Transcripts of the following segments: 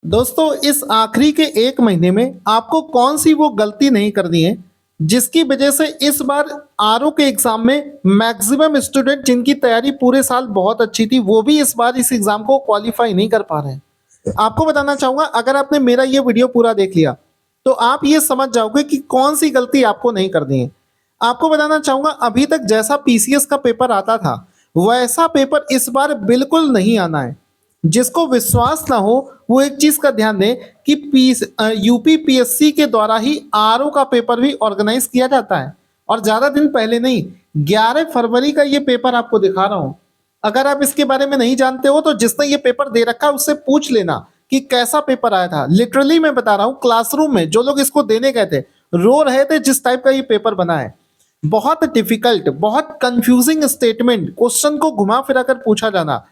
दोस्तों इस आखिरी के 1 महीने में आपको कौन सी वो गलती नहीं करनी है जिसकी वजह से इस बार आरओ के एग्जाम में मैक्सिमम स्टूडेंट जिनकी तैयारी पूरे साल बहुत अच्छी थी वो भी इस बार इस एग्जाम को क्वालिफाई नहीं कर पा रहे हैं। आपको बताना चाहूंगा, अगर आपने मेरा ये वीडियो पूरा देख लिया तो आप ये समझ जाओगे कि कौन सी गलती आपको नहीं करनी है। आपको बताना चाहूंगा, अभी तक जैसा पीसीएस का पेपर आता था वैसा पेपर इस बार बिल्कुल नहीं आना है। जिसको विश्वास ना हो वो एक चीज का ध्यान दें कि यूपी पीएससी के द्वारा ही आरओ का पेपर भी ऑर्गेनाइज किया जाता है और ज्यादा दिन पहले नहीं, 11 फरवरी का ये पेपर आपको दिखा रहा हूं। अगर आप इसके बारे में नहीं जानते हो तो जिसने ये पेपर दे रखा है उससे पूछ लेना कि कैसा पेपर आया था। लिटरली मैं बता रहा हूं, क्लासरूम में जो लोग इसको देने गए थे रो रहे थे जिस टाइप का ये पेपर बना है। बहुत डिफिकल्ट, बहुत कंफ्यूजिंग स्टेटमेंट, क्वेश्चन को घुमा फिरा कर पूछा जाना,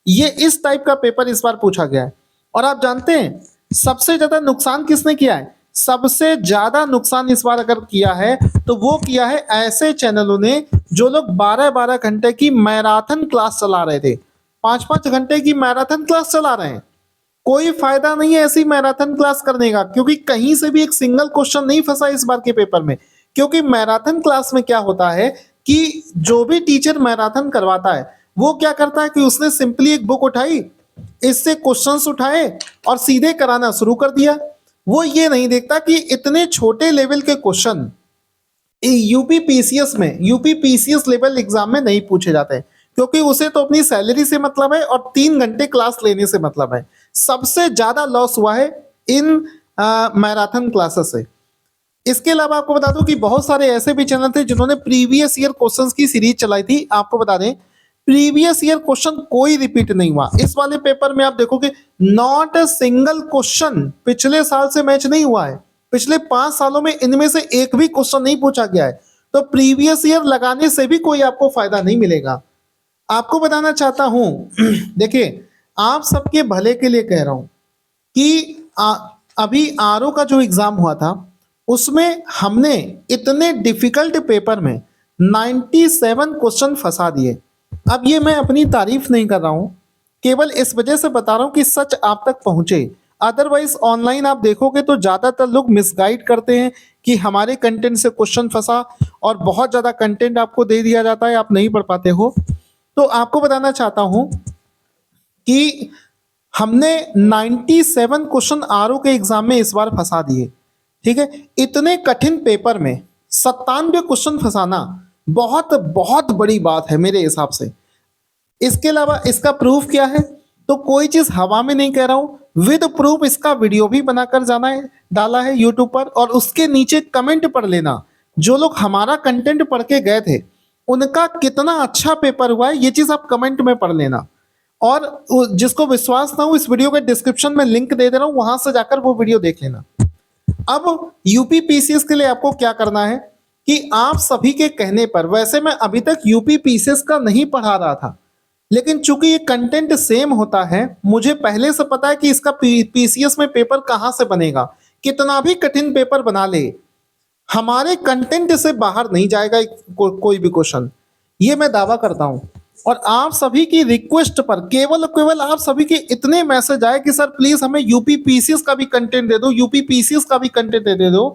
ये इस टाइप का पेपर इस बार पूछा गया है। और आप जानते हैं सबसे ज्यादा नुकसान किसने किया है? सबसे ज्यादा नुकसान इस बार अगर किया है तो वो किया है ऐसे चैनलों ने जो लोग 12-12 घंटे की मैराथन क्लास चला रहे थे। 5-5 घंटे की मैराथन क्लास चला रहे हैं। कोई फायदा नहीं है ऐसी मैराथन क्लास करने का, क्योंकि कहीं से भी एक सिंगल क्वेश्चन नहीं फंसा इस बार के पेपर में। क्योंकि मैराथन क्लास में क्या होता है कि जो भी टीचर मैराथन करवाता है वो क्या करता है कि उसने सिंपली एक बुक उठाई, इससे क्वेश्चंस उठाए और सीधे कराना शुरू कर दिया। वो ये नहीं देखता कि इतने छोटे लेवल के question UP PCS level exam में नहीं पूछे जाते, क्योंकि उसे तो अपनी सैलरी से मतलब है और 3 घंटे क्लास लेने से मतलब है। सबसे ज्यादा लॉस हुआ है इन मैराथन क्लासेस से। इसके अलावा आपको बता दूं कि बहुत सारे ऐसे भी चैनल थे जिन्होंने प्रीवियस ईयर क्वेश्चंस की सीरीज चलाई थी। आपको बता दें प्रीवियस ईयर क्वेश्चन कोई रिपीट नहीं हुआ। इस वाले पेपर में आप देखोगे नॉट अ सिंगल क्वेश्चन पिछले साल से मैच नहीं हुआ है। पिछले 5 सालों में इनमें से एक भी क्वेश्चन नहीं पूछा गया है। तो प्रीवियस ईयर लगाने से भी कोई आपको फायदा नहीं मिलेगा। आपको बताना चाहता हूं देखिए, आप सबके भले के लिए कह रहा हूं कि अभी आरओ का जो एग्जाम हुआ था उसमें हमने इतने डिफिकल्ट पेपर में 97 क्वेश्चन फंसा दिए। अब ये मैं अपनी तारीफ नहीं कर रहा हूं, केवल इस वजह से बता रहा हूं कि सच आप तक पहुंचे। अदरवाइज ऑनलाइन आप देखोगे तो ज्यादातर लोग मिसगाइड करते हैं कि हमारे कंटेंट से क्वेश्चन फंसा और बहुत ज्यादा कंटेंट आपको दे दिया जाता है, आप नहीं पढ़ पाते हो। तो आपको बताना चाहता हूं कि हमने 97 क्वेश्चन आरओ के एग्जाम में इस बार फंसा दिए। ठीक है, इतने कठिन पेपर में 97 क्वेश्चन फंसाना बहुत बहुत बड़ी बात है मेरे हिसाब से। इसके अलावा इसका प्रूफ क्या है? तो कोई चीज हवा में नहीं कह रहा हूं, विद प्रूफ इसका वीडियो भी बनाकर जाना है, डाला है यूट्यूब पर, और उसके नीचे कमेंट पढ़ लेना। जो लोग हमारा कंटेंट पढ़ के गए थे उनका कितना अच्छा पेपर हुआ है ये चीज आप कमेंट में पढ़ लेना। और जिसको विश्वास ना हो, इस वीडियो के डिस्क्रिप्शन में लिंक दे दे रहा हूं, वहां से जाकर वो वीडियो देख लेना। अब यूपी पीसीएस के लिए आपको क्या करना है कि आप सभी के कहने पर, वैसे मैं अभी तक यूपी पीसीएस का नहीं पढ़ा रहा था, लेकिन चूंकि ये कंटेंट सेम होता है, मुझे पहले से पता है कि इसका पीसीएस में पेपर कहां से बनेगा। कितना भी कठिन पेपर बना ले, हमारे कंटेंट से बाहर नहीं जाएगा कोई भी क्वेश्चन, ये मैं दावा करता हूं। और आप सभी की रिक्वेस्ट पर केवल आप सभी के इतने मैसेज आए कि सर प्लीज हमें यूपी पीसीएस का भी कंटेंट दे दो, यूपी पीसीएस का भी कंटेंट दे दो।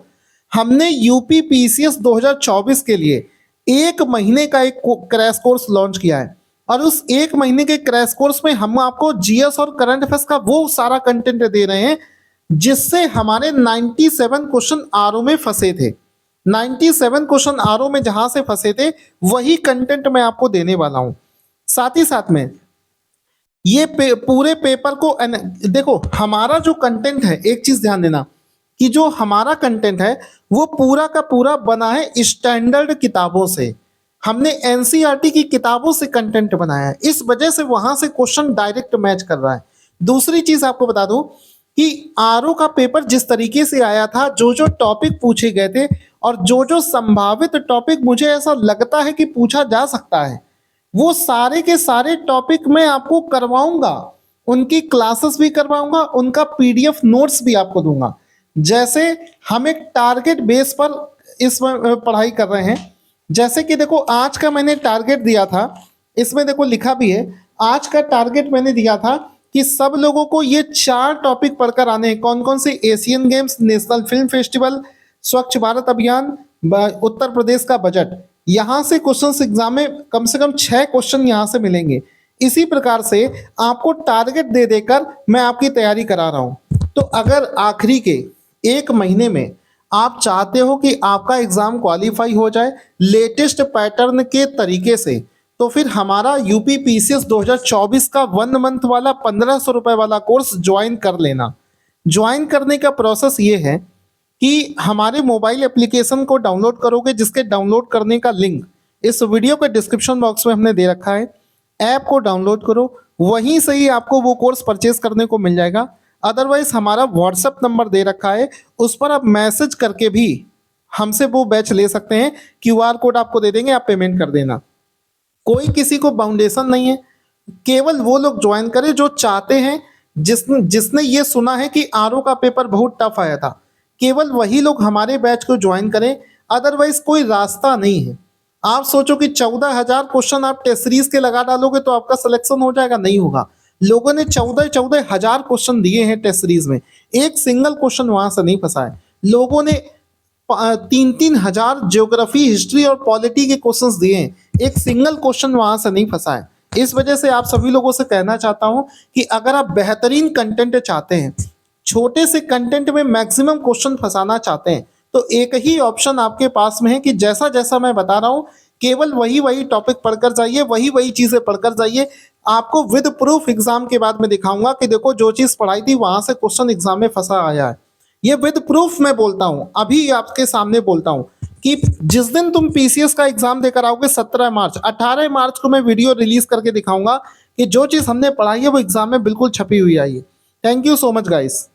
हमने यूपी पीसीएस 2024 के लिए 1 महीने का एक क्रैश कोर्स लॉन्च किया है, और उस 1 महीने के क्रैश कोर्स में हम आपको जीएस और करंट अफेयर्स का वो सारा कंटेंट दे रहे हैं जिससे हमारे 97 क्वेश्चन आरओ में फंसे थे। 97 क्वेश्चन आरओ में जहां से फंसे थे वही कंटेंट मैं आपको देने वाला हूं। साथ ही साथ में ये पूरे पेपर को देखो, हमारा जो कंटेंट है, एक चीज ध्यान देना कि जो हमारा कंटेंट है वो पूरा का पूरा बना है स्टैंडर्ड किताबों से। हमने एनसीईआरटी की किताबों से कंटेंट बनाया है, इस वजह से वहां से क्वेश्चन डायरेक्ट मैच कर रहा है। दूसरी चीज आपको बता दूं कि आरओ का पेपर जिस तरीके से आया था, जो जो टॉपिक पूछे गए थे और जो जो संभावित टॉपिक मुझे ऐसा लगता है कि पूछा जा सकता है, वो सारे के सारे टॉपिक मैं आपको करवाऊंगा, उनकी क्लासेस भी करवाऊंगा, उनका पीडीएफ नोट्स भी आपको दूंगा। जैसे हम एक टारगेट बेस पर इस पढ़ाई कर रहे हैं। जैसे कि देखो, आज का मैंने टारगेट दिया था, इसमें देखो लिखा भी है, आज का टारगेट मैंने दिया था कि सब लोगों को ये 4 टॉपिक पढ़कर आने हैं। कौन-कौन से? Asian games, national film festival, स्वच्छ भारत अभियान, उत्तर प्रदेश का बजट। यहाँ से क्वेश्चंस एग्जाम में कम से कम 6 क्वेश्चन यहाँ से मिलेंगे। इसी प्रकार से आपको टारगेट दे देकर मैं आपकी तैयारी करा रहा हूँ। तो अगर आखिरी के 1 महीने में आप चाहते हो कि आपका एग्जाम क्वालिफाई हो जाए लेटेस्ट पैटर्न के तरीके से, तो फिर हमारा यूपी पीसीएस 2024 का 1 मंथ वाला 1500 रुपए वाला कोर्स ज्वाइन कर लेना। ज्वाइन करने का प्रोसेस ये है कि हमारे मोबाइल एप्लीकेशन को डाउनलोड करोगे, जिसके डाउनलोड करने का लिंक इस वीडियो के डिस्क्रिप्शन बॉक्स में हमने दे रखा है। ऐप को डाउनलोड करो, वहीं से ही आपको वो कोर्स परचेज करने को मिल जाएगा। अदरवाइज हमारा व्हाट्सएप नंबर दे रखा है, उस पर आप मैसेज करके भी हमसे वो बैच ले सकते हैं। क्यूआर कोड आपको दे देंगे, आप पेमेंट कर देना। कोई किसी को बाउंडेशन नहीं है, केवल वो लोग ज्वाइन करें जो चाहते हैं, जिसने जिसने ये सुना है कि आरओ का पेपर बहुत टफ आया था, केवल वही लोग हमारे बैच को ज्वाइन करें। अदरवाइज कोई रास्ता नहीं है। आप सोचो कि 14,000 क्वेश्चन आप टेस्ट सीरीज के लगा डालोगे तो आपका सिलेक्शन हो जाएगा, नहीं होगा। लोगों ने 14,000 क्वेश्चन दिए हैं टेस्ट सीरीज में, एक सिंगल क्वेश्चन वहां से नहीं फंसा है। लोगों ने 3,000 ज्योग्राफी, हिस्ट्री और पॉलिटी के क्वेश्चंस दिए हैं, एक सिंगल क्वेश्चन वहां से नहीं फंसा है। इस वजह से आप सभी लोगों से कहना चाहता हूं कि अगर आप बेहतरीन कंटेंट चाहते हैं, छोटे से कंटेंट में मैक्सिमम क्वेश्चन फंसाना चाहते हैं, तो एक ही ऑप्शन आपके पास में है कि जैसा जैसा मैं बता रहा हूं, केवल वही टॉपिक पढ़कर जाइए, वही चीजें पढ़कर जाइए। आपको विद प्रूफ एग्जाम के बाद में दिखाऊंगा कि देखो जो चीज पढ़ाई थी वहां से क्वेश्चन एग्जाम में फंसा आया है। ये विद प्रूफ मैं बोलता हूं, अभी आपके सामने बोलता हूं कि जिस दिन तुम पीसीएस का एग्जाम देकर आओगे 17 मार्च, 18 मार्च को मैं वीडियो रिलीज करके दिखाऊंगा कि जो चीज हमने पढ़ाई है वो एग्जाम में बिल्कुल छपी हुई आई है। Thank you so much guys.